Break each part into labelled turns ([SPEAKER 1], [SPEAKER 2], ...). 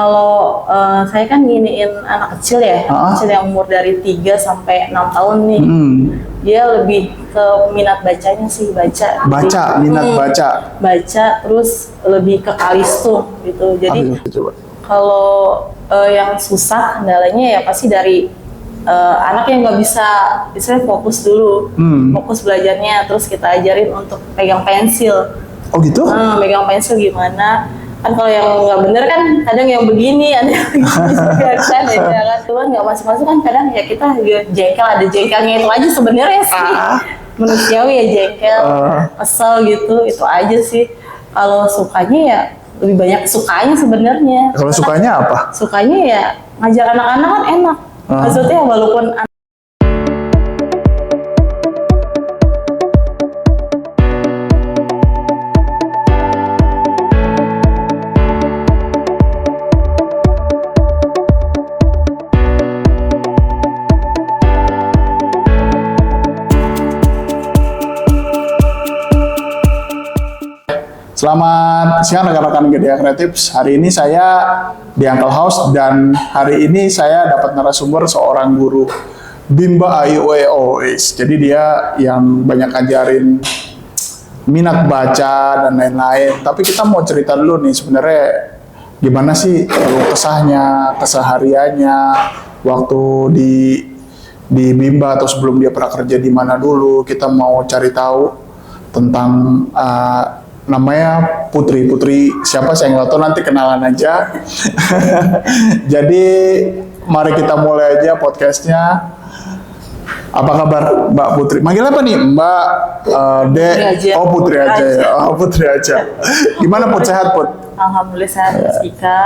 [SPEAKER 1] Kalau saya kan nginiin anak kecil ya, anak kecil yang umur dari 3 sampai 6 tahun nih. Dia lebih ke minat bacanya sih,
[SPEAKER 2] minat baca.
[SPEAKER 1] Baca, terus lebih ke kalistung gitu. Jadi kalau yang susah kendalanya ya pasti dari anak yang nggak bisa misalnya fokus dulu, fokus belajarnya, terus kita ajarin untuk pegang pensil.
[SPEAKER 2] Oh gitu?
[SPEAKER 1] Pegang pensil gimana? Kan kalau yang nggak bener kan kadang yang begini, ada yang begini kan, cuman nggak masuk-masuk kan kadang ya kita jengkel, ada jengkelnya itu aja sebenarnya sih. Manusiawi ya jengkel, kesel gitu, itu aja sih. Kalau sukanya ya lebih banyak sukanya sebenarnya.
[SPEAKER 2] Kalau sukanya apa?
[SPEAKER 1] Sukanya ya ngajar anak-anak kan enak. Maksudnya walaupun
[SPEAKER 2] Selamat siang rekan-rekan Gedeya Kreatif. Hari ini saya di Uncle House dan hari ini saya dapat narasumber seorang guru Bimba AIUEO. Jadi dia yang banyak ngajarin minat baca dan lain-lain. Tapi kita mau cerita dulu nih sebenarnya gimana sih keluh kesahnya, kesehariannya waktu di Bimba atau sebelum dia pernah kerja di mana dulu. Kita mau cari tahu tentang namanya Putri siapa saya nggak tahu, nanti kenalan aja. Jadi mari kita mulai aja podcastnya. Apa kabar Mbak Putri? Manggil apa nih Mbak Oh Putri aja ya. Oh Putri aja. Gimana Put, sehat Put?
[SPEAKER 1] Alhamdulillah sehat Mas Ika.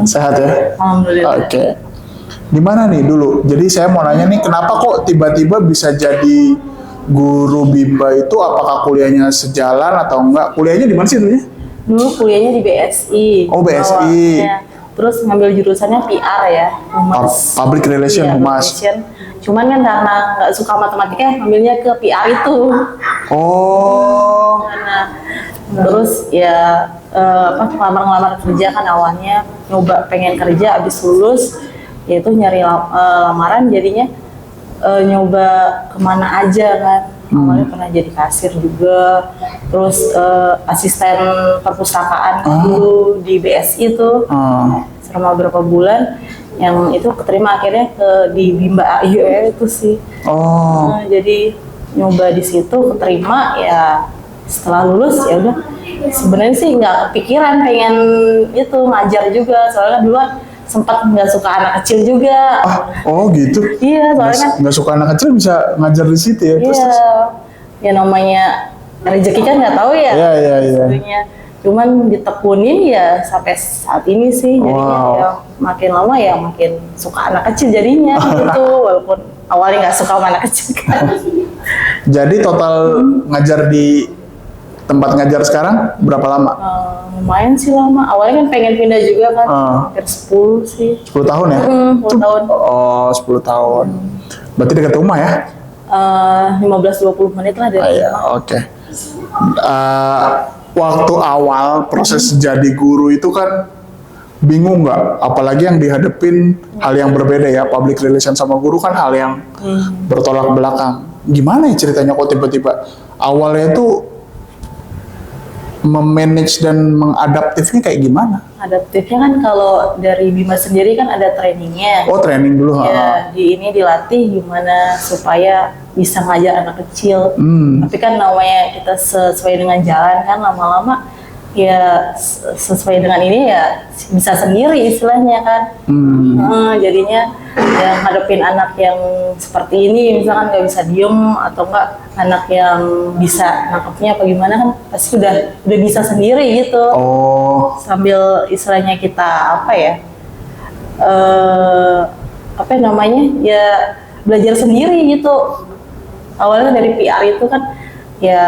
[SPEAKER 2] Sehat ya?
[SPEAKER 1] Alhamdulillah.
[SPEAKER 2] Oke. Gimana nih dulu? Jadi saya mau nanya nih, kenapa kok tiba-tiba bisa jadi guru Bimba itu? Apakah kuliahnya sejalan atau enggak? Kuliahnya di mana sih dulunya?
[SPEAKER 1] Dulu kuliahnya di BSI.
[SPEAKER 2] Oh BSI.
[SPEAKER 1] Terus ngambil jurusannya PR ya, Humas.
[SPEAKER 2] Public Relation, Humas.
[SPEAKER 1] Cuman kan karena nggak suka matematika, ngambilnya ke PR itu.
[SPEAKER 2] Oh.
[SPEAKER 1] Terus ya ngelamar kerja kan awalnya, nyoba pengen kerja abis lulus, yaitu nyari lamaran jadinya. Nyoba kemana aja kan, awalnya pernah jadi kasir juga, terus asisten perpustakaan dulu di BSI itu selama beberapa bulan, yang itu keterima akhirnya di Bimba AIUEO itu sih. Jadi nyoba di situ keterima ya, setelah lulus ya udah sebenarnya sih nggak kepikiran pengen itu ngajar juga, soalnya dulu sempat nggak suka anak kecil juga.
[SPEAKER 2] Oh gitu.
[SPEAKER 1] Iya, soalnya kan
[SPEAKER 2] nggak suka anak kecil bisa ngajar di situ ya.
[SPEAKER 1] Iya. Ya namanya rezeki kan nggak tahu ya.
[SPEAKER 2] Iya.
[SPEAKER 1] Cuman ditekunin ya sampai saat ini sih. Jadinya ya makin lama ya makin suka anak kecil jadinya gitu. Walaupun awalnya nggak suka sama anak kecil kan.
[SPEAKER 2] Jadi total ngajar di tempat ngajar sekarang berapa lama?
[SPEAKER 1] Lumayan sih lama. Awalnya kan pengen pindah juga kan. Hampir 10 sih.
[SPEAKER 2] 10 tahun ya?
[SPEAKER 1] 10 tahun.
[SPEAKER 2] Oh, 10 tahun. Berarti dekat rumah ya?
[SPEAKER 1] 15-20 menit lah dari rumah.
[SPEAKER 2] Oke. Waktu awal proses jadi guru itu kan bingung nggak? Apalagi yang dihadapin hal yang berbeda ya. Public relation sama guru kan hal yang bertolak belakang. Gimana ya ceritanya kok tiba-tiba awalnya itu memanage dan mengadaptifnya kayak gimana?
[SPEAKER 1] Adaptifnya kan kalau dari Bima sendiri kan ada trainingnya.
[SPEAKER 2] Oh training dulu.
[SPEAKER 1] Ya, di ini dilatih gimana supaya bisa ngajar anak kecil. Tapi kan namanya kita sesuai dengan jalan kan, lama-lama ya sesuai dengan ini ya bisa sendiri istilahnya kan. Jadinya ya ngadepin anak yang seperti ini misalkan nggak bisa diem, atau enggak anak yang bisa nangkepnya apa gimana kan pasti udah bisa sendiri gitu. Sambil istilahnya kita apa namanya ya belajar sendiri gitu. Awalnya dari PR itu kan ya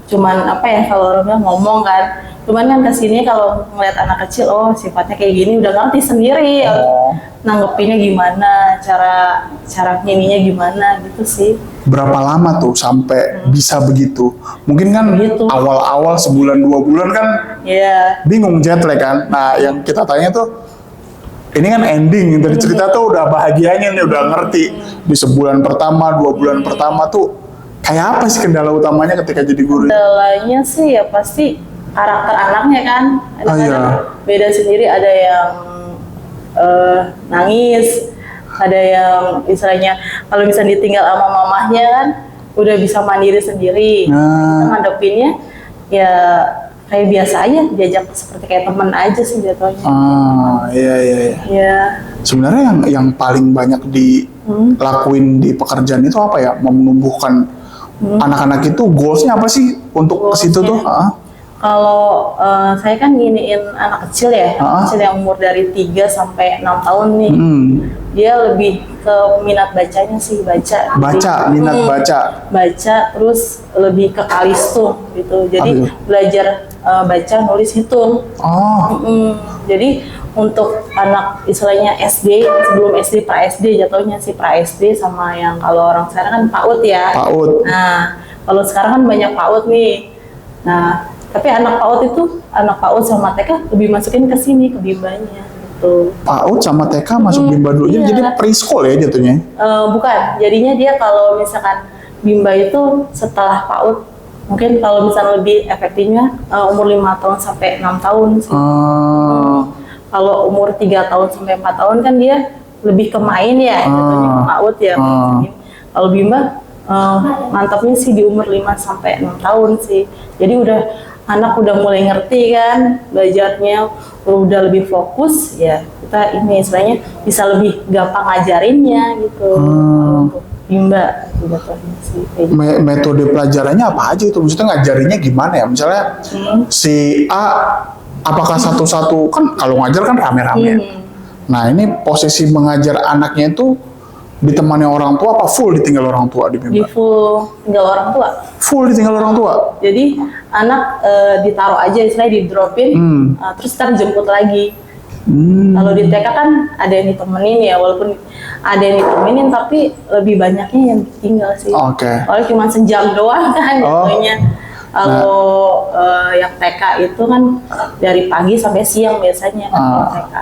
[SPEAKER 1] cuman kalau orang bilang ngomong kan, Cuman kan kesini kalau ngeliat anak kecil, oh sifatnya kayak gini, udah ngerti sendiri.
[SPEAKER 2] Oh.
[SPEAKER 1] Nanggepinnya gimana, cara nyininya gimana gitu sih.
[SPEAKER 2] Berapa lama tuh sampai bisa begitu? Mungkin kan
[SPEAKER 1] Begitu.
[SPEAKER 2] awal-awal sebulan 2 bulan kan
[SPEAKER 1] Ya,
[SPEAKER 2] bingung jet lag kan. Nah, yang kita tanya tuh ini kan ending dari cerita tuh udah bahagianya nih, udah ngerti di sebulan pertama, 2 bulan pertama tuh kayak apa sih kendala utamanya ketika jadi guru?
[SPEAKER 1] kendalanya sih ya pasti karakter anaknya kan.
[SPEAKER 2] Ah, iya.
[SPEAKER 1] Beda sendiri, ada yang nangis, ada yang istilahnya kalau bisa ditinggal sama mamahnya kan udah bisa mandiri sendiri.
[SPEAKER 2] Nah.
[SPEAKER 1] Kita ngadepinnya ya kayak biasa aja, diajak seperti kayak teman aja sih jatuhnya.
[SPEAKER 2] Iya iya iya.
[SPEAKER 1] Ya,
[SPEAKER 2] Sebenarnya yang paling banyak dilakuin di pekerjaan itu apa ya? Menumbuhkan anak-anak itu goalsnya apa sih untuk ke situ tuh?
[SPEAKER 1] kalau saya kan giniin anak kecil ya, anak kecil yang umur dari 3 sampai 6 tahun nih. Dia lebih ke minat bacanya sih, baca.
[SPEAKER 2] Baca, minat baca.
[SPEAKER 1] Baca, terus lebih ke kalistung gitu. Jadi
[SPEAKER 2] Apa itu?
[SPEAKER 1] belajar baca, nulis, hitung.
[SPEAKER 2] Oh,
[SPEAKER 1] Jadi untuk anak istilahnya SD, sebelum SD, pra SD jatuhnya sih, pra SD sama yang kalau orang sekarang kan PAUD ya.
[SPEAKER 2] PAUD.
[SPEAKER 1] Nah, kalau sekarang kan banyak PAUD nih. Nah, tapi anak PAUD sama TK lebih masukin ke sini, ke bimbanya gitu.
[SPEAKER 2] PAUD sama TK masuk Bimba dulu.
[SPEAKER 1] Iya.
[SPEAKER 2] Jadi preschool ya jatuhnya.
[SPEAKER 1] Bukan, jadinya dia kalau misalkan bimba itu setelah PAUD, mungkin kalau misalnya lebih efektifnya umur 5 tahun sampai 6 tahun sih. Kalau umur 3 tahun sampai 4 tahun kan dia lebih ke main ya, jatuhnya ke PAUD ya. Kalau bimba mantapnya sih di umur 5 sampai 6 tahun sih. Jadi anak udah mulai ngerti kan belajarnya, udah lebih fokus ya, kita ini istilahnya bisa lebih gampang ngajarinnya gitu. Untuk bimba jatuhnya sih kayak gitu.
[SPEAKER 2] Metode pelajarannya apa aja itu? Maksudnya ngajarinnya gimana ya? Misalnya si A, apakah satu-satu, kan kalau ngajar kan rame-rame. Nah, ini posisi mengajar anaknya itu ditemani orang tua apa full ditinggal orang tua di
[SPEAKER 1] Di
[SPEAKER 2] Bimba?
[SPEAKER 1] full tinggal orang tua.
[SPEAKER 2] Full ditinggal orang tua.
[SPEAKER 1] Jadi anak ditaruh aja, istilahnya di dropin, terus ntar jemput lagi. Kalau di TK kan ada yang ditemenin ya, walaupun ada yang ditemenin tapi lebih banyaknya yang tinggal sih.
[SPEAKER 2] Oke.
[SPEAKER 1] Kalau cuma sejam doang kan jatuhnya. Kalau yang TK itu kan dari pagi sampai siang biasanya kan yang TK.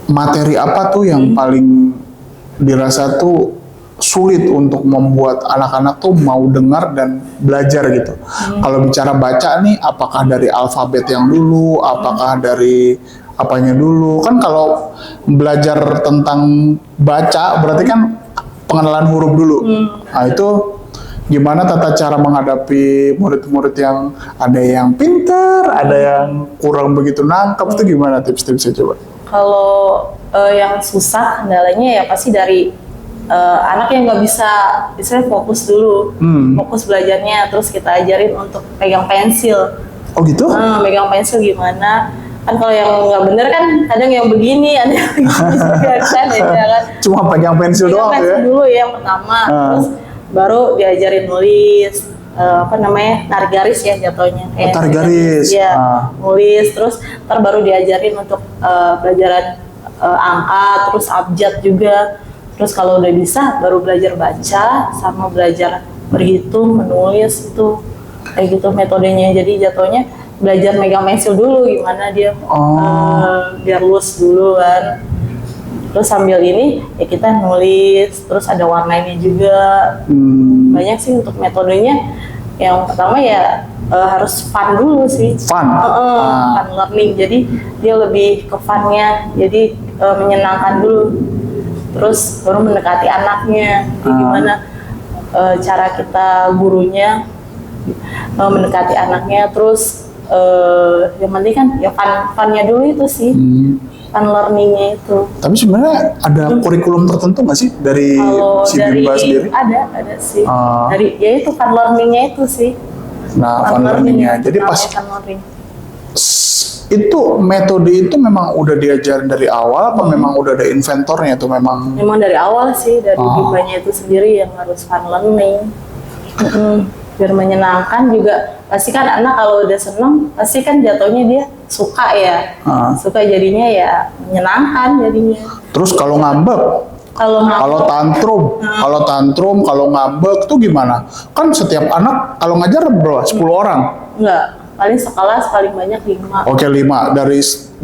[SPEAKER 2] Materi apa tuh yang paling dirasa tuh sulit untuk membuat anak-anak tuh mau dengar dan belajar gitu? Kalau bicara baca nih, apakah dari alfabet yang dulu, apakah dari apanya dulu? Kan kalau belajar tentang baca berarti kan pengenalan huruf dulu. Nah, itu gimana tata cara menghadapi murid-murid yang ada yang pintar, ada yang kurang begitu nangkep, itu gimana tips-tipsnya coba?
[SPEAKER 1] Kalau yang susah kendalanya ya pasti dari anak yang nggak bisa istilahnya fokus dulu, fokus belajarnya, terus kita ajarin untuk pegang pensil.
[SPEAKER 2] Oh gitu?
[SPEAKER 1] Pegang pensil gimana? Kan kalau yang nggak bener kan kadang yang begini, ada yang begini kan, ya kan?
[SPEAKER 2] Cuma pegang pensil
[SPEAKER 1] Pegang
[SPEAKER 2] doang
[SPEAKER 1] pensil
[SPEAKER 2] ya?
[SPEAKER 1] dulu ya yang pertama, terus baru diajarin nulis, narik garis ya jatuhnya.
[SPEAKER 2] Tarik garis.
[SPEAKER 1] Iya, nulis, terus ntar baru diajarin untuk pelajaran angka, terus abjad juga. Terus kalau udah bisa, baru belajar baca, sama belajar berhitung, menulis, itu kayak gitu metodenya. Jadi jatuhnya belajar megang pensil dulu, gimana dia biar lurus dulu kan. Terus sambil ini ya kita nulis, terus ada warnanya juga. Banyak sih untuk metodenya. Yang pertama ya harus fun dulu sih.
[SPEAKER 2] Fun?
[SPEAKER 1] Fun learning, jadi dia lebih ke funnya, jadi menyenangkan dulu. Terus baru mendekati anaknya, jadi gimana cara kita gurunya mendekati anaknya. Terus yang penting kan ya funnya dulu itu sih. Fun learningnya itu.
[SPEAKER 2] Tapi sebenarnya ada kurikulum tertentu nggak sih dari si Bimba sendiri?
[SPEAKER 1] Ada sih. Dari ya itu fun learningnya itu sih.
[SPEAKER 2] Nah, fun learningnya. Jadi pas
[SPEAKER 1] fun learning.
[SPEAKER 2] itu metode itu memang udah diajarin dari awal apa memang udah ada inventornya tuh memang?
[SPEAKER 1] Memang dari awal sih, dari bimbanya itu sendiri yang harus fun learning. biar menyenangkan juga. Pasti kan anak kalau udah seneng pasti kan jatuhnya dia suka ya, suka jadinya ya menyenangkan jadinya.
[SPEAKER 2] Terus kalau ngambek, kalau tantrum, kalau ngambek tuh gimana? Kan setiap anak kalau ngajar berapa? 10 orang?
[SPEAKER 1] Enggak, paling sekelas paling banyak 5.
[SPEAKER 2] Oke, 5.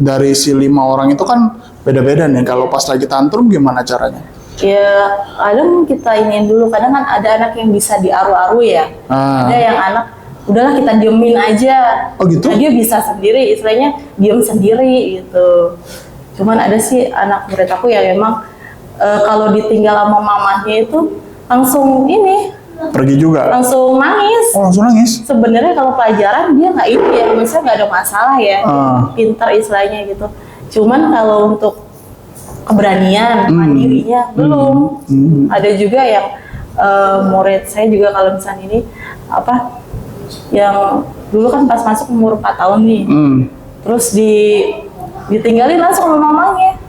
[SPEAKER 2] Dari si 5 orang itu kan beda-beda nih. Kalau pas lagi tantrum gimana caranya?
[SPEAKER 1] Ya kadang kita iniin dulu, kadang kan ada anak yang bisa diaru-aru ya, ada yang anak udahlah kita diemin aja.
[SPEAKER 2] Oh gitu?
[SPEAKER 1] Nah, dia bisa sendiri, istilahnya diem sendiri gitu. Cuman ada sih anak murid aku yang memang kalau ditinggal sama mamahnya itu langsung ini,
[SPEAKER 2] Pergi juga?
[SPEAKER 1] langsung nangis.
[SPEAKER 2] Oh, langsung nangis?
[SPEAKER 1] Sebenarnya kalau pelajaran dia nggak ini ya, maksudnya nggak ada masalah ya, pintar istilahnya gitu. Cuman kalau untuk keberanian, mandirinya belum. Ada juga yang murid saya juga kalau misalnya ini apa, yang dulu kan pas masuk umur 4 tahun nih, terus ditinggalin langsung sama mamanya.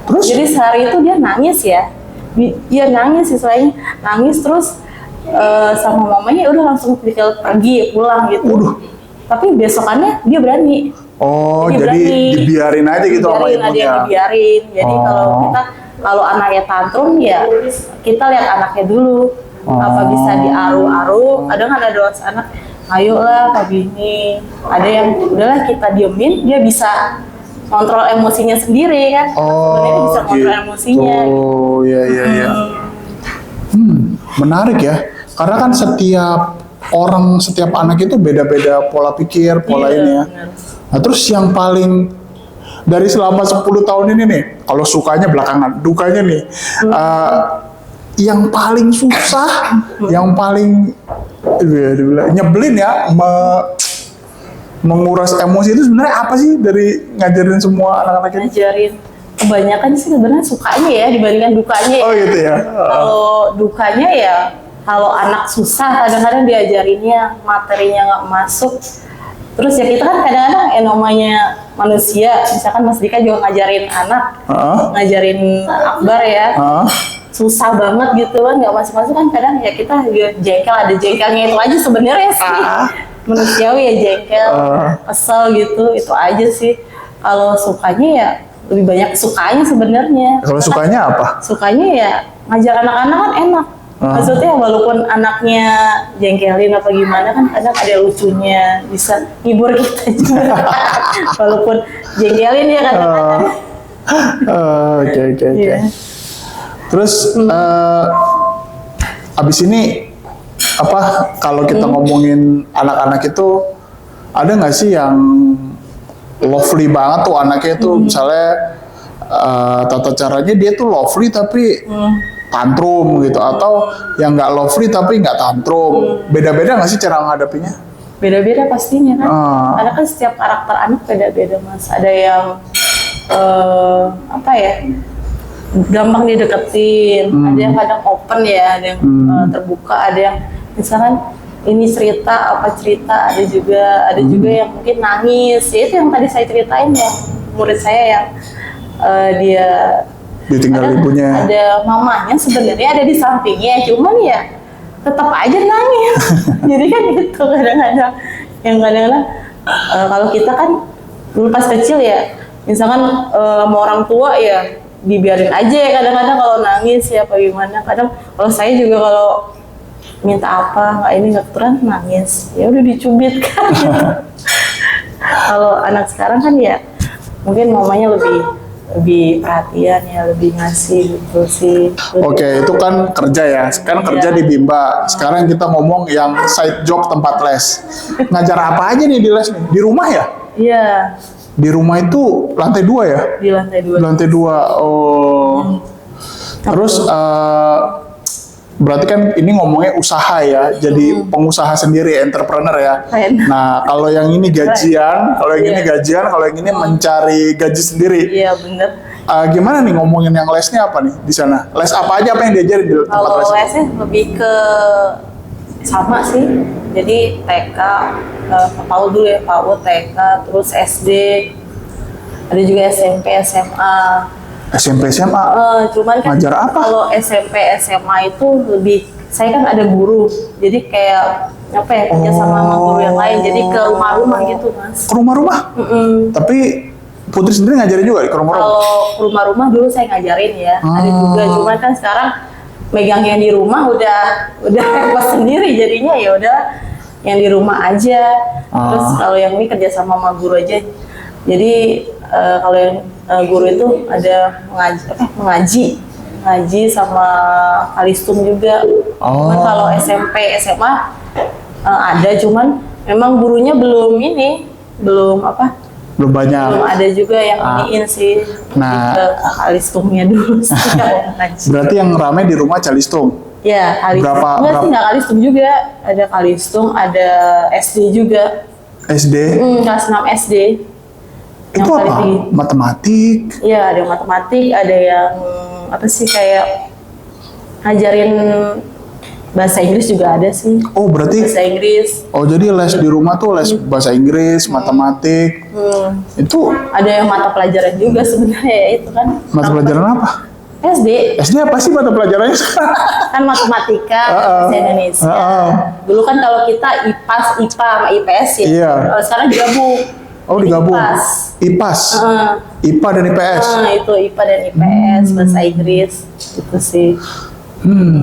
[SPEAKER 2] Terus?
[SPEAKER 1] Jadi sehari itu dia nangis ya, dia nangis istilahnya, nangis terus sama mamanya udah langsung tinggal pergi pulang gitu. Tapi besokannya dia berani.
[SPEAKER 2] Oh, jadi dibiarin aja gitu sama ibunya.
[SPEAKER 1] Dibiarin. Jadi kalau anaknya tantrum ya kita lihat anaknya dulu. Apa bisa diaru-aru. Kadang kan ada anak, ayolah Pak Bini. Ada yang udahlah kita diemin, dia bisa kontrol emosinya sendiri kan. Sebenarnya bisa kontrol emosinya.
[SPEAKER 2] Oh, iya. Menarik ya. Karena kan setiap anak itu beda-beda pola pikir, pola ini ya. Nah, terus yang paling dari selama 10 tahun ini nih, kalau sukanya belakangan, dukanya nih, yang paling susah, yang paling nyebelin ya, menguras emosi itu sebenarnya apa sih dari ngajarin semua anak-anak ini?
[SPEAKER 1] Ngajarin kebanyakan sih sebenarnya sukanya ya dibandingkan dukanya ya.
[SPEAKER 2] Oh gitu ya.
[SPEAKER 1] Kalau dukanya ya, kalau anak susah kadang-kadang diajarinnya materinya nggak masuk. Terus ya kita kan kadang-kadang namanya manusia, misalkan Mas Dika juga ngajarin anak, ngajarin Akbar ya, susah banget gitu kan, nggak masuk-masuk kan kadang ya kita juga jengkel, ada jengkelnya itu aja sebenarnya sih, manusiawi ya jengkel, kesel gitu, itu aja sih. Kalau sukanya ya lebih banyak sukanya sebenarnya.
[SPEAKER 2] Kalau sukanya apa?
[SPEAKER 1] Sukanya ya ngajar anak-anak kan enak. Maksudnya walaupun anaknya jengkelin apa gimana kan kadang ada lucunya, bisa ngibur kita juga. Walaupun jengkelin ya kadang-kadang.
[SPEAKER 2] Oke. Terus abis ini apa kalau kita ngomongin anak-anak itu ada nggak sih yang lovely banget tuh anaknya tuh misalnya tata caranya dia tuh lovely tapi tantrum gitu, atau yang nggak lovely tapi nggak tantrum, beda-beda nggak sih cara menghadapinya?
[SPEAKER 1] Beda-beda pastinya kan, karena kan setiap karakter anak beda-beda Mas. Ada yang apa ya, gampang dideketin, ada yang kadang open ya, ada yang terbuka, ada yang misalkan ini cerita apa cerita, ada juga yang mungkin nangis, ya itu yang tadi saya ceritain ya, murid saya yang dia
[SPEAKER 2] ditinggal ibunya,
[SPEAKER 1] ada mamanya sebenarnya ada di sampingnya, cuman ya tetap aja nangis. Jadi kan gitu kadang-kadang, yang kadang-kadang kalau kita kan dulu pas kecil ya, misalkan sama orang tua ya dibiarin aja ya, kadang-kadang kalau nangis ya apa gimana. Kadang kalau saya juga kalau minta apa nggak ini nggak keturunan nangis, ya udah dicubit kan. Kalau anak sekarang kan ya mungkin mamanya lebih perhatian ya, lebih ngasih gitu sih.
[SPEAKER 2] Oke, itu kan kerja ya. Sekarang kerja di Bimba. Sekarang kita ngomong yang side job tempat les. Ngajar apa aja nih di les nih? Di rumah ya?
[SPEAKER 1] Iya.
[SPEAKER 2] Di rumah itu lantai 2 ya?
[SPEAKER 1] Di lantai 2.
[SPEAKER 2] Lantai 2. Oh. Terus berarti kan ini ngomongnya usaha ya, jadi pengusaha sendiri, entrepreneur ya. Nah, kalau yang ini gajian, kalau yang ini gajian, kalau yang ini mencari gaji sendiri.
[SPEAKER 1] Iya, bener.
[SPEAKER 2] Gimana nih ngomongin yang lesnya apa nih di sana? Les apa aja, apa yang diajarin di tempat les?
[SPEAKER 1] Kalau lesnya lebih ke sama sih. Jadi TK, PAUD dulu ya, PAUD, TK, terus SD, ada juga SMP, SMA.
[SPEAKER 2] SMP, SMA?
[SPEAKER 1] Cuman kan
[SPEAKER 2] ngajar apa?
[SPEAKER 1] Kalau SMP, SMA itu lebih, saya kan ada guru, jadi kayak apa ya kerja sama guru yang lain, jadi ke rumah-rumah gitu Mas.
[SPEAKER 2] Ke rumah-rumah? Tapi Putri sendiri ngajarin juga ke rumah-rumah?
[SPEAKER 1] Kalau ke rumah-rumah dulu saya ngajarin ya, ada juga, cuman kan sekarang megang yang di rumah udah repot sendiri, jadinya ya udah yang di rumah aja. Terus kalau yang ini kerja sama guru aja. Jadi kalau yang guru itu ada ngaji sama kalistum juga. Cuman kalau SMP SMA ada, cuman memang gurunya belum banyak. Belum ada juga yang iniin sih.
[SPEAKER 2] Nah,
[SPEAKER 1] ke kalistumnya dulu sih.
[SPEAKER 2] Berarti yang ramai di rumah calistung?
[SPEAKER 1] Ya, kalistum. Enggak sih, nggak kalistum juga. Ada kalistum, ada SD juga.
[SPEAKER 2] SD?
[SPEAKER 1] Kelas 6 SD.
[SPEAKER 2] Itu apa? Matematik?
[SPEAKER 1] Iya, ada matematik, ada yang apa sih kayak ngajarin bahasa Inggris juga ada sih.
[SPEAKER 2] Oh, berarti
[SPEAKER 1] bahasa Inggris.
[SPEAKER 2] Oh, jadi les di rumah tuh les bahasa Inggris, matematik. Itu
[SPEAKER 1] ada yang mata pelajaran juga sebenarnya ya, itu kan.
[SPEAKER 2] Mata pelajaran apa?
[SPEAKER 1] SD.
[SPEAKER 2] SD apa sih mata pelajarannya sekarang?
[SPEAKER 1] Kan matematika, bahasa Indonesia. Dulu kan kalau kita IPA sama IPS ya.
[SPEAKER 2] Iya.
[SPEAKER 1] Sekarang digabung.
[SPEAKER 2] Oh, digabung. IPAS. IPA dan IPS.
[SPEAKER 1] Itu IPA dan IPS, bahasa Inggris. Itu sih.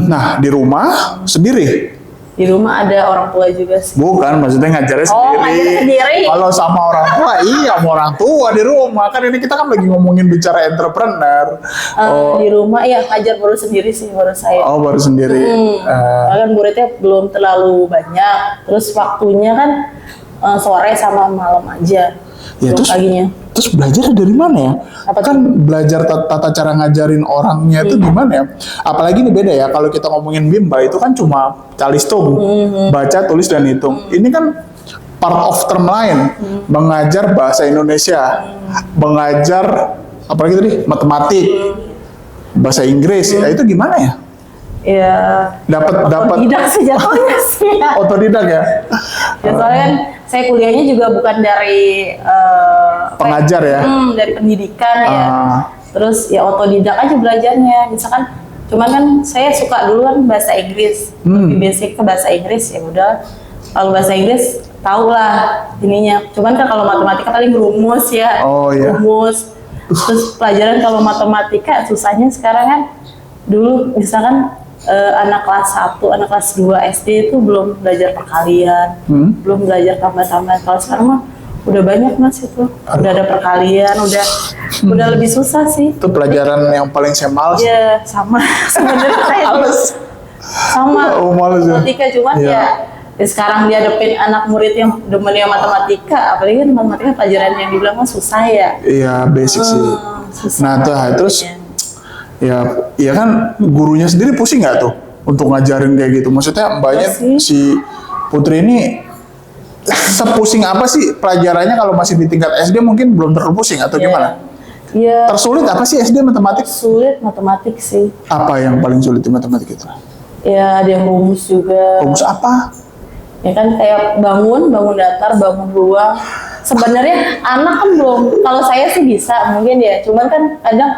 [SPEAKER 2] Nah, di rumah sendiri?
[SPEAKER 1] Di rumah ada orang tua juga sih.
[SPEAKER 2] Bukan, maksudnya ngajarnya sendiri.
[SPEAKER 1] Oh, ngajarnya sendiri.
[SPEAKER 2] Kalau sama orang tua, iya sama orang tua di rumah. Kan ini kita kan lagi ngomongin bicara entrepreneur.
[SPEAKER 1] Di rumah ya ngajar baru sendiri sih, baru saya.
[SPEAKER 2] Oh, baru sendiri.
[SPEAKER 1] Kan muridnya belum terlalu banyak. Terus waktunya kan sore sama malam aja.
[SPEAKER 2] Ya, terus belajar dari mana ya? Kan belajar tata cara ngajarin orangnya itu gimana ya? Apalagi ini beda ya, kalau kita ngomongin Bimba itu kan cuma calistung, baca, tulis, dan hitung. Ini kan part of term lain, mengajar bahasa Indonesia, mengajar apalagi tadi matematik, bahasa Inggris, ya itu gimana ya?
[SPEAKER 1] Ya,
[SPEAKER 2] dapat
[SPEAKER 1] otodidak sih jatuhnya sih.
[SPEAKER 2] Otodidak ya?
[SPEAKER 1] Ya soalnya kan saya kuliahnya juga bukan dari
[SPEAKER 2] pengajar ya?
[SPEAKER 1] Dari pendidikan ya. Terus ya otodidak aja belajarnya. Misalkan, cuman kan saya suka dulu kan bahasa Inggris, lebih basic ke bahasa Inggris, ya udah. Kalau bahasa Inggris tau lah ininya. Cuman kan kalau matematika paling rumus ya, rumus. Terus pelajaran kalau matematika susahnya sekarang kan, dulu misalkan anak kelas 1, anak kelas 2 SD itu belum belajar perkalian, belum belajar tambah-tambahan. Kalau sekarang mah udah banyak Mas itu, udah ada perkalian, udah lebih susah sih.
[SPEAKER 2] Itu pelajaran yang paling saya males.
[SPEAKER 1] Iya, sama sebenarnya saya sama. Matematika, cuman ya sekarang dihadapin anak murid yang demennya matematika, apalagi kan matematika pelajaran yang dibilang mah susah ya.
[SPEAKER 2] Iya, basic sih. Susah. Nah, terus ya kan gurunya sendiri pusing nggak tuh untuk ngajarin kayak gitu? Maksudnya mbaknya si Putri ini sepusing apa sih pelajarannya kalau masih di tingkat SD mungkin belum terlalu pusing atau gimana?
[SPEAKER 1] Iya.
[SPEAKER 2] Tersulit apa sih SD matematik?
[SPEAKER 1] Sulit matematik sih.
[SPEAKER 2] Apa yang paling sulit di matematik itu?
[SPEAKER 1] Ya ada yang rumus juga.
[SPEAKER 2] Rumus apa?
[SPEAKER 1] Ya kan kayak bangun datar, bangun ruang. Sebenarnya anak kan belum, kalau saya sih bisa mungkin ya, cuman kan kadang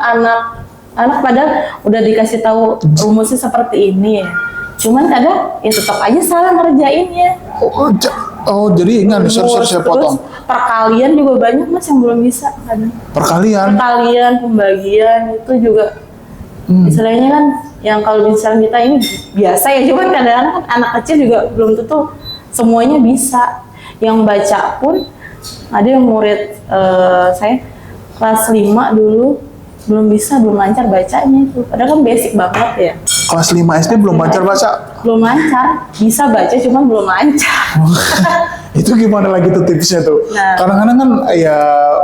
[SPEAKER 1] anak padahal udah dikasih tahu rumusnya seperti ini ya. Cuman kadang ya tetap aja salah ngerjainnya.
[SPEAKER 2] Oh, jadi ingat, saya potong.
[SPEAKER 1] Perkalian juga banyak Mas yang belum bisa kadang.
[SPEAKER 2] Perkalian,
[SPEAKER 1] pembagian itu juga. Istilahnya kan yang kalau misalnya kita ini biasa ya, cuman kadang-kadang kan anak kecil juga belum tentu semuanya bisa. Yang baca pun ada yang murid saya kelas 5 dulu belum lancar bacanya itu. Padahal kan basic banget ya.
[SPEAKER 2] Kelas 5 SD belum lancar baca? Belum
[SPEAKER 1] lancar, bisa baca cuman belum lancar.
[SPEAKER 2] Itu gimana lagi tuh tipsnya tuh? Kadang-kadang kan ya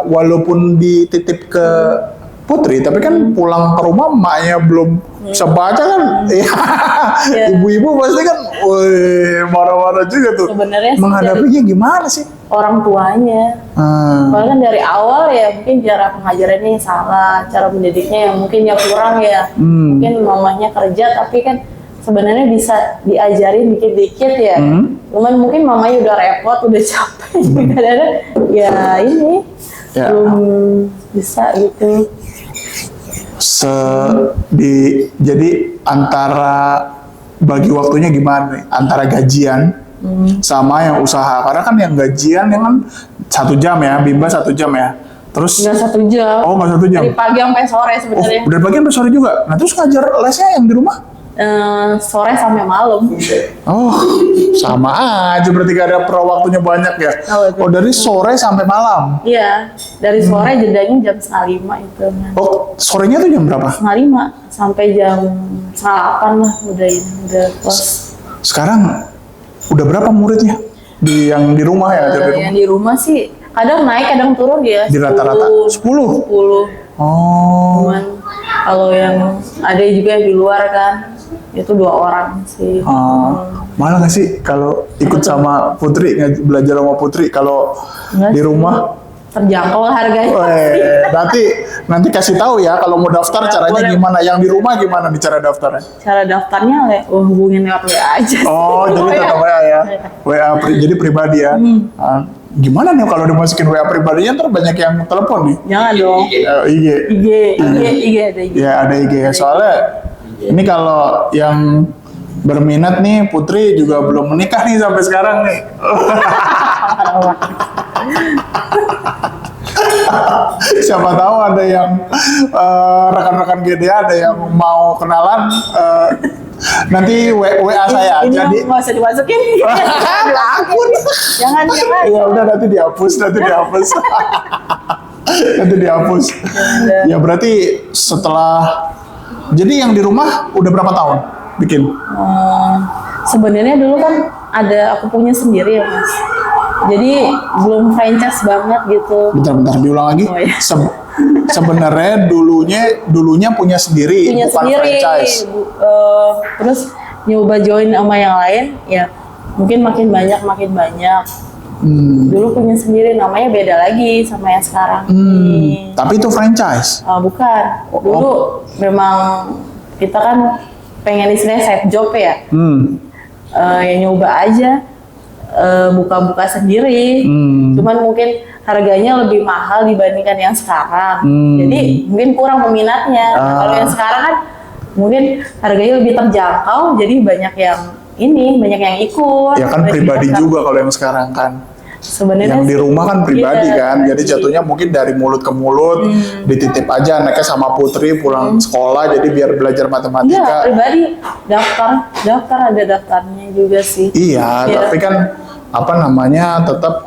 [SPEAKER 2] walaupun dititip ke Putri, tapi kan pulang ke rumah emaknya belum bisa baca kan, ibu-ibu pasti kan, marah-marah juga tuh.
[SPEAKER 1] Sebenarnya
[SPEAKER 2] menghadapinya gimana sih?
[SPEAKER 1] Orang tuanya. Soalnya kan dari awal ya mungkin cara pengajarannya yang salah, cara mendidiknya yang mungkin yang kurang ya. Mungkin mamanya kerja tapi kan sebenarnya bisa diajarin dikit-dikit ya. Cuman mungkin mamanya udah repot, udah capek. Kadang-kadang ya ini belum bisa gitu.
[SPEAKER 2] Jadi antara bagi waktunya gimana nih? Antara gajian sama yang usaha. Karena kan yang gajian yang kan 1 jam ya, Bimba 1 jam ya. Terus
[SPEAKER 1] Nggak 1 jam.
[SPEAKER 2] Oh, nggak 1 jam.
[SPEAKER 1] Dari pagi sampai sore
[SPEAKER 2] Oh,
[SPEAKER 1] sebenarnya.
[SPEAKER 2] dari pagi sampai sore juga. Nah, terus ngajar lesnya yang di rumah?
[SPEAKER 1] Sore sampai malam.
[SPEAKER 2] Oh, sama aja berarti gak ada waktunya banyak ya. Oh, dari sore sampai malam.
[SPEAKER 1] Iya, dari sore jedanya jam 4:30 itu.
[SPEAKER 2] Oh, sorenya tuh jam berapa?
[SPEAKER 1] 5:30 sampai jam 8 lah udah kelas.
[SPEAKER 2] Sekarang udah berapa muridnya yang di rumah ya?
[SPEAKER 1] Yang di rumah sih kadang naik kadang turun ya.
[SPEAKER 2] Di rata-rata 10.
[SPEAKER 1] 10.
[SPEAKER 2] Oh.
[SPEAKER 1] Cuman kalau yang ada juga yang di luar kan itu 2 orang sih.
[SPEAKER 2] Malah nggak sih kalau ikut sama Putri, belajar sama Putri kalau
[SPEAKER 1] Nggak
[SPEAKER 2] di
[SPEAKER 1] sih.
[SPEAKER 2] rumah?
[SPEAKER 1] Terjangkau lah harganya.
[SPEAKER 2] Nanti kasih tahu ya kalau mau daftar caranya
[SPEAKER 1] boleh.
[SPEAKER 2] gimana. Yang di rumah gimana nih cara daftarnya?
[SPEAKER 1] Cara daftarnya hubungin lewat WA aja sih.
[SPEAKER 2] Oh, jadi tetap WA ya. Jadi pribadi ya. Gimana nih kalau dimasukin WA pribadinya ntar banyak yang telepon nih?
[SPEAKER 1] Jangan dong.
[SPEAKER 2] IG.
[SPEAKER 1] IG ada IG.
[SPEAKER 2] Ya ada IG ya. Soalnya ini kalau yang berminat nih, Putri juga belum menikah nih sampai sekarang nih. Siapa tahu ada yang rekan-rekan GDA ada yang mau kenalan, nanti WA saya
[SPEAKER 1] Ini
[SPEAKER 2] jadi
[SPEAKER 1] nggak usah dimasukin.
[SPEAKER 2] akun.
[SPEAKER 1] Jangan.
[SPEAKER 2] Ya udah nanti dihapus. Nanti dihapus. Ya berarti setelah jadi yang di rumah udah berapa tahun bikin?
[SPEAKER 1] Sebenarnya dulu kan aku punya sendiri ya Mas. Jadi belum franchise banget gitu.
[SPEAKER 2] Bentar diulang lagi.
[SPEAKER 1] Oh, iya.
[SPEAKER 2] Sebenarnya dulunya punya sendiri,
[SPEAKER 1] Punya
[SPEAKER 2] bukan
[SPEAKER 1] sendiri.
[SPEAKER 2] franchise.
[SPEAKER 1] Terus nyoba join sama yang lain, ya mungkin makin banyak. Dulu punya sendiri, namanya beda lagi sama yang sekarang.
[SPEAKER 2] Tapi itu franchise.
[SPEAKER 1] Bukan. Dulu memang kita kan pengen istilahnya side job ya. Ya nyoba aja. Buka-buka sendiri, cuman mungkin harganya lebih mahal dibandingkan yang sekarang, jadi mungkin kurang peminatnya. Kalau yang sekarang kan mungkin harganya lebih terjangkau, jadi banyak yang ikut.
[SPEAKER 2] Ya kan pribadi juga kalau yang sekarang kan.
[SPEAKER 1] Sebenarnya
[SPEAKER 2] Yang di rumah kan pribadi
[SPEAKER 1] iya,
[SPEAKER 2] kan, jadi jatuhnya mungkin dari mulut ke mulut, dititip aja anaknya sama Putri pulang sekolah, jadi biar belajar
[SPEAKER 1] Iya,
[SPEAKER 2] matematika.
[SPEAKER 1] pribadi daftar ada daftarnya juga sih.
[SPEAKER 2] Iya, tapi kan apa namanya tetap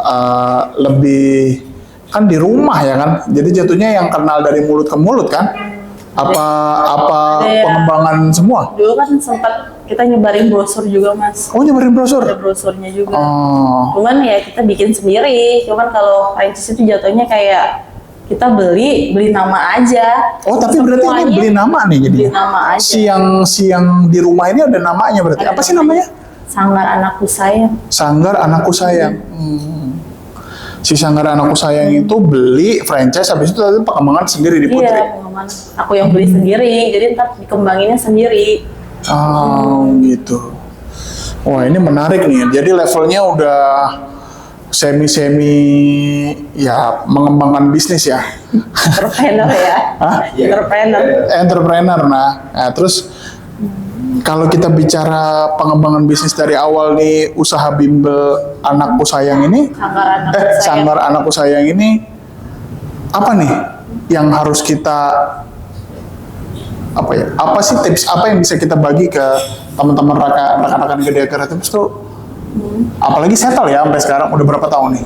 [SPEAKER 2] lebih kan di rumah ya kan, jadi jatuhnya yang kenal dari mulut ke mulut kan. Apa pengembangan semua?
[SPEAKER 1] Dulu kan sempat kita nyebarin brosur juga Mas.
[SPEAKER 2] Oh, nyebarin brosur?
[SPEAKER 1] Ada brosurnya juga.
[SPEAKER 2] Oh.
[SPEAKER 1] Cuman ya kita bikin sendiri. Cuman kalau franchise itu jatuhnya kayak kita beli nama aja.
[SPEAKER 2] Oh, tapi berarti ini beli nama nih jadi.
[SPEAKER 1] Beli nama aja.
[SPEAKER 2] Siang di rumah ini ada namanya berarti. Apa sih namanya?
[SPEAKER 1] Sanggar Anakku Sayang.
[SPEAKER 2] Sanggar Anakku Sayang. Si Sanggar Anakku Sayang itu beli franchise, habis itu tadi pengembangan sendiri di Putri.
[SPEAKER 1] Iya, pengembangan. Aku yang beli sendiri. Jadi ntar dikembanginnya sendiri.
[SPEAKER 2] Oh, gitu. Wah, ini menarik nih. Jadi levelnya udah semi ya mengembangkan bisnis ya.
[SPEAKER 1] Entrepreneur ya.
[SPEAKER 2] Hah? Entrepreneur. Nah, terus kalau kita bicara pengembangan bisnis dari awal nih, usaha bimbel Anakku Sayang ini, Sanggar Anakku Sayang ini, apa nih yang harus kita apa sih tips apa yang bisa kita bagi ke teman-teman rekan-rekan GDA Kreatif tuh? Apalagi settle ya sampai sekarang udah berapa tahun nih?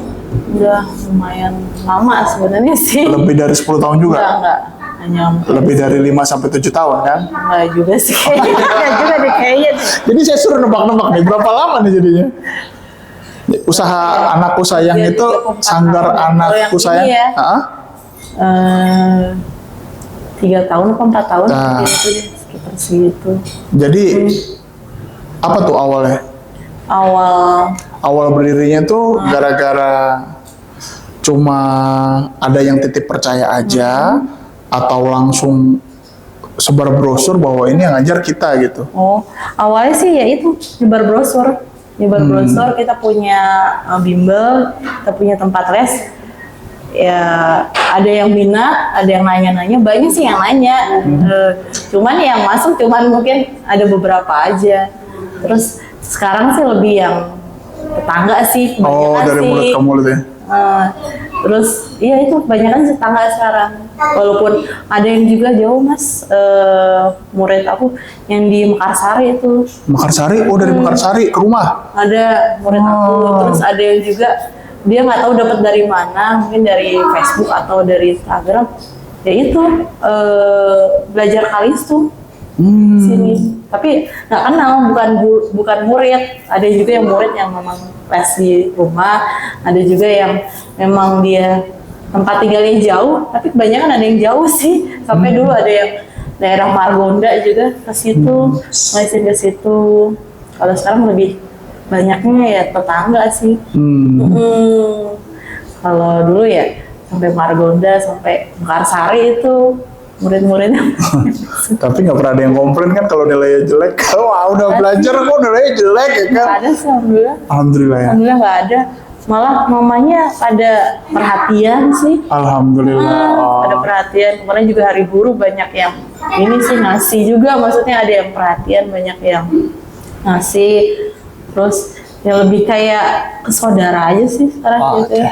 [SPEAKER 1] Udah lumayan lama sebenarnya sih.
[SPEAKER 2] Lebih dari 10 tahun juga?
[SPEAKER 1] Enggak. Hanya
[SPEAKER 2] lebih dari 5 sampai 7 tahun kan?
[SPEAKER 1] Enggak juga sih. Enggak juga deh kayaknya.
[SPEAKER 2] Jadi saya suruh nebak-nebak nih berapa lama nih jadinya? Usaha Anakku Sayang itu Sanggar Anakku Sayang.
[SPEAKER 1] Ya. 3 tahun atau 4 tahun gitu deh, sekitar segitu.
[SPEAKER 2] Jadi apa tuh awalnya? Awal berdirinya tuh gara-gara cuma ada yang titip percaya aja atau langsung sebar brosur bahwa ini yang ngajar kita gitu?
[SPEAKER 1] Oh, awalnya sih ya itu nyebar brosur. Kita punya bimbel, kita punya tempat les. Ya ada yang minat, ada yang nanya-nanya, banyak sih yang nanya. Cuman yang masuk cuman mungkin ada beberapa aja. Terus sekarang sih lebih yang tetangga sih
[SPEAKER 2] Oh,
[SPEAKER 1] kebanyakan
[SPEAKER 2] dari
[SPEAKER 1] sih.
[SPEAKER 2] mulut ke mulut ya.
[SPEAKER 1] Terus iya itu kebanyakan sih tetangga sekarang. Walaupun ada yang juga jauh mas, murid aku yang di Mekarsari itu
[SPEAKER 2] Mekarsari, oh dari Mekarsari ke rumah.
[SPEAKER 1] ada murid aku.
[SPEAKER 2] Oh.
[SPEAKER 1] Terus ada yang juga dia nggak tahu dapat dari mana, mungkin dari Facebook atau dari Instagram. Ya itu belajar kalis tuh sini. Tapi nggak kenal, bukan murid. Ada juga yang murid yang memang les di rumah. Ada juga yang memang dia tempat tinggalnya jauh. Tapi kebanyakan ada yang jauh sih. Sampai dulu ada yang daerah Margonda juga ke situ, ngelesin ke situ. Kalau sekarang lebih banyaknya ya tetangga sih. Kalau dulu ya sampai Margonda, sampai Mekarsari itu murid-muridnya.
[SPEAKER 2] Tapi nggak pernah ada yang komplain kan kalau nilainya jelek. Wah udah belajar kok nilainya jelek ya kan?
[SPEAKER 1] Nggak ada sih alhamdulillah.
[SPEAKER 2] Alhamdulillah ya.
[SPEAKER 1] Alhamdulillah nggak ada. Malah mamanya pada perhatian sih.
[SPEAKER 2] Alhamdulillah.
[SPEAKER 1] Ada perhatian. Kemarin juga hari guru banyak yang ini sih ngasih juga. Maksudnya ada yang perhatian, banyak yang ngasih. Terus ya lebih kayak ke saudara aja sih sekarang gitu ya.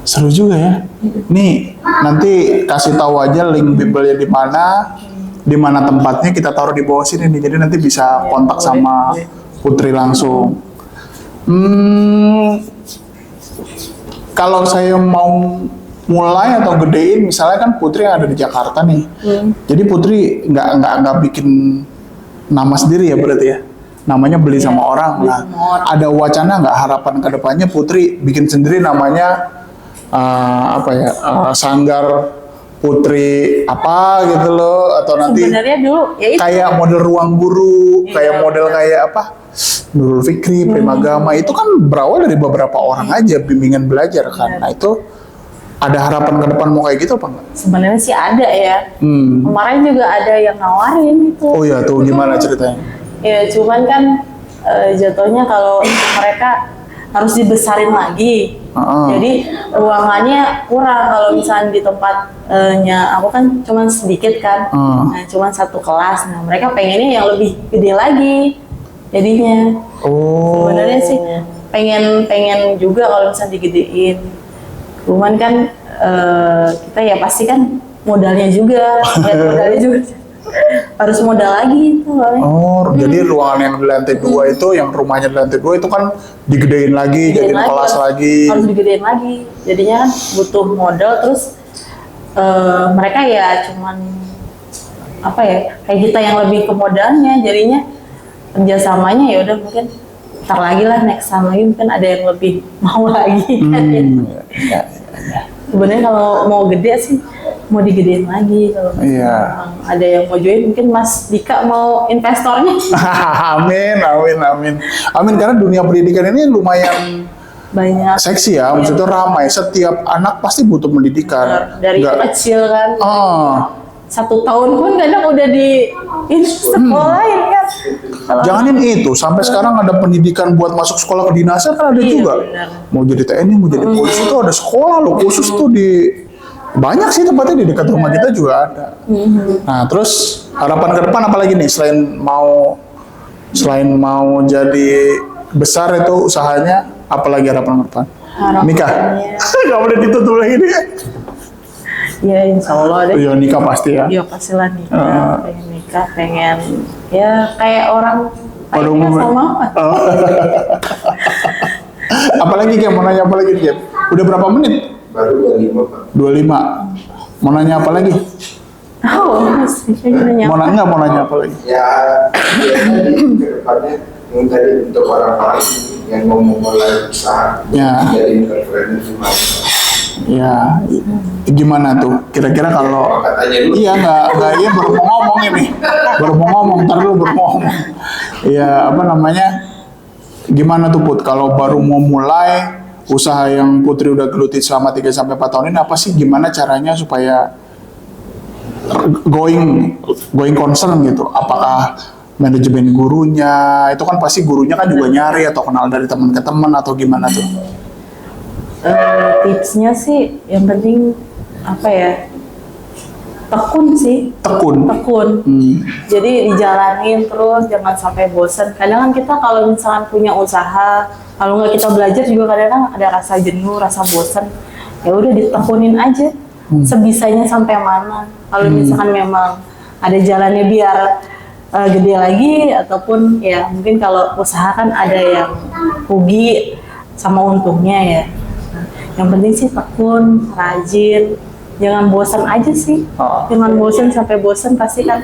[SPEAKER 2] Seru juga ya. Nih nanti kasih tahu aja link bimbelnya di mana tempatnya, kita taruh di bawah sini nih. Jadi nanti bisa kontak sama Putri langsung. Kalau saya mau mulai atau gedein, misalnya kan Putri yang ada di Jakarta nih. Jadi Putri nggak bikin nama sendiri ya berarti ya. Namanya beli sama orang. Nah, ada wacana nggak harapan kedepannya Putri bikin sendiri namanya Sanggar Putri apa gitu loh, atau nanti
[SPEAKER 1] Sebenarnya dulu ya itu.
[SPEAKER 2] kayak model ruang guru, kayak model kayak apa Nurul Fikri, Primagama itu kan berawal dari beberapa orang aja bimbingan belajar kan. Nah itu ada harapan ke depan mau kayak gitu apa enggak?
[SPEAKER 1] Sebenarnya sih ada ya. Kemarin juga ada yang nawarin itu.
[SPEAKER 2] Oh ya tuh gimana ceritanya?
[SPEAKER 1] Ya cuman kan jatuhnya kalau mereka harus dibesarin lagi. Jadi ruangannya kurang kalau misalnya di tempatnya aku kan cuman sedikit kan. Nah, cuman satu kelas. Nah, mereka pengennya yang lebih gede lagi jadinya. Sebenarnya sih pengen juga kalau misalnya digedein. Cuman kan kita ya pasti kan modalnya juga, modalnya juga. Harus modal lagi itu.
[SPEAKER 2] Jadi ruangan yang di lantai 2 itu, yang rumahnya di lantai 2 itu kan digedein lagi, jadi kelas lagi.
[SPEAKER 1] Harus digedein lagi. Jadinya kan butuh modal, terus mereka ya cuman apa ya, kayak kita yang lebih ke modalnya, jadinya kerjasamanya ya udah mungkin ntar lagi lah, next time lagi mungkin ada yang lebih mau lagi kan ya. Sebenarnya kalau mau gede sih mau digedein lagi, kalau ada yang mau join mungkin Mas Dika mau investornya.
[SPEAKER 2] Amin karena dunia pendidikan ini lumayan
[SPEAKER 1] banyak
[SPEAKER 2] seksi ya, maksudnya ramai, setiap anak pasti butuh pendidikan
[SPEAKER 1] dari kecil kan. 1 tahun pun kadang udah di sekolahin kan.
[SPEAKER 2] Janganin itu, sampai sekarang ada pendidikan buat masuk sekolah kedinasan kan ada juga.
[SPEAKER 1] Benar.
[SPEAKER 2] Mau jadi TNI, mau jadi polisi itu ada sekolah loh khusus tuh di banyak sih tempatnya, di dekat rumah kita juga ada. Nah terus harapan ke depan apa lagi nih selain mau jadi besar itu usahanya, apalagi harapan ke depan? Nikah? Gak boleh ditutup lagi nih.
[SPEAKER 1] Ya insya Allah deh.
[SPEAKER 2] Iya nikah pasti ya.
[SPEAKER 1] Iya pastilah nikah. Pengen nikah, pengen ya kayak orang
[SPEAKER 2] Pada
[SPEAKER 1] nikah
[SPEAKER 2] umumnya.
[SPEAKER 1] sama.
[SPEAKER 2] Apalagi Gem, mau nanya apa lagi Gem? Udah berapa menit?
[SPEAKER 3] Baru 25 Pak.
[SPEAKER 2] 25. Mau nanya apa lagi? Mau nanya apa lagi?
[SPEAKER 3] Ya, tadi ke depannya yang tadi untuk orang-orang yang mau memulai usaha, jadi entrepreneur gimana?
[SPEAKER 2] Ya, gimana tuh? Kira-kira kalau
[SPEAKER 3] Katanya dulu.
[SPEAKER 2] iya baru mau ngomong ini, baru mau ngomong, Iya apa namanya? Gimana tuh Put? Kalau baru mau mulai usaha yang Putri udah geluti selama 3-4 tahun ini, apa sih? Gimana caranya supaya going concern gitu? Apakah manajemen gurunya? Itu kan pasti gurunya kan juga nyari atau kenal dari teman ke teman atau gimana tuh?
[SPEAKER 1] Tipsnya sih yang penting apa ya, tekun sih.
[SPEAKER 2] Tekun.
[SPEAKER 1] Jadi dijalanin terus, jangan sampai bosan. Kadang kan kita kalau misalkan punya usaha, kalau nggak kita belajar juga kadang ada rasa jenuh, rasa bosan. Ya udah ditekunin aja, sebisanya sampai mana. Kalau misalkan memang ada jalannya biar gede lagi, ataupun ya mungkin kalau usaha kan ada yang rugi sama untungnya ya. Yang penting sih tekun, rajin. Jangan bosan aja sih, jangan bosan sampai bosan, pasti kan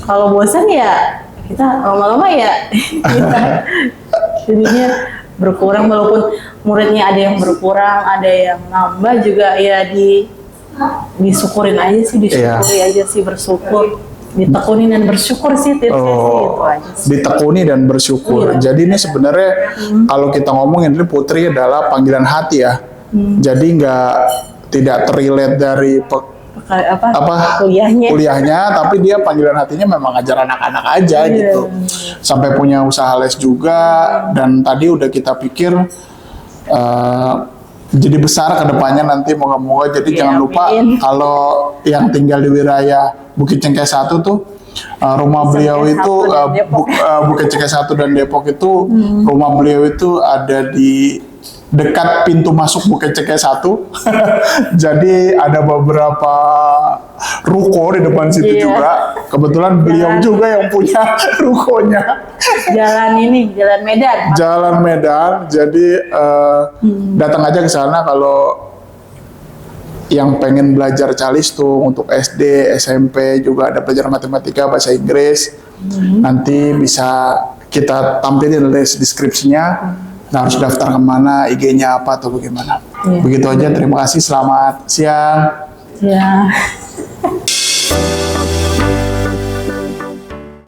[SPEAKER 1] kalau bosan ya kita lama-lama ya kita jadinya berkurang, walaupun muridnya ada yang berkurang, ada yang nambah juga ya disyukurin aja sih, aja sih, bersyukur, ditekunin dan bersyukur sih tipsnya sih itu aja sih.
[SPEAKER 2] Ditekuni dan bersyukur. Jadi ini sebenarnya kalau kita ngomongin ini Putri adalah panggilan hati ya. Jadi tidak terrelate dari kuliahnya, tapi dia panggilan hatinya memang ngajar anak-anak aja gitu. Sampai punya usaha les juga, dan tadi udah kita pikir jadi besar ke depannya nanti moga-moga. Jadi jangan lupa kalau yang tinggal di wilayah Bukit Cengkeh 1 tuh rumah beliau itu Bukit Cengkeh 1 dan Depok itu rumah beliau itu ada di dekat pintu masuk Bukit Cengkeh 1. Jadi ada beberapa ruko di depan situ juga. Kebetulan beliau juga yang punya rukonya.
[SPEAKER 1] Jalan Medan.
[SPEAKER 2] Jalan Medan. Jadi datang aja ke sana kalau yang pengen belajar calistung untuk SD, SMP, juga ada pelajaran matematika, bahasa Inggris. Nanti bisa kita tampilin list deskripsinya. Nah, harus daftar kemana, IG-nya apa atau bagaimana. Begitu aja, terima kasih, selamat siang.
[SPEAKER 1] Ya.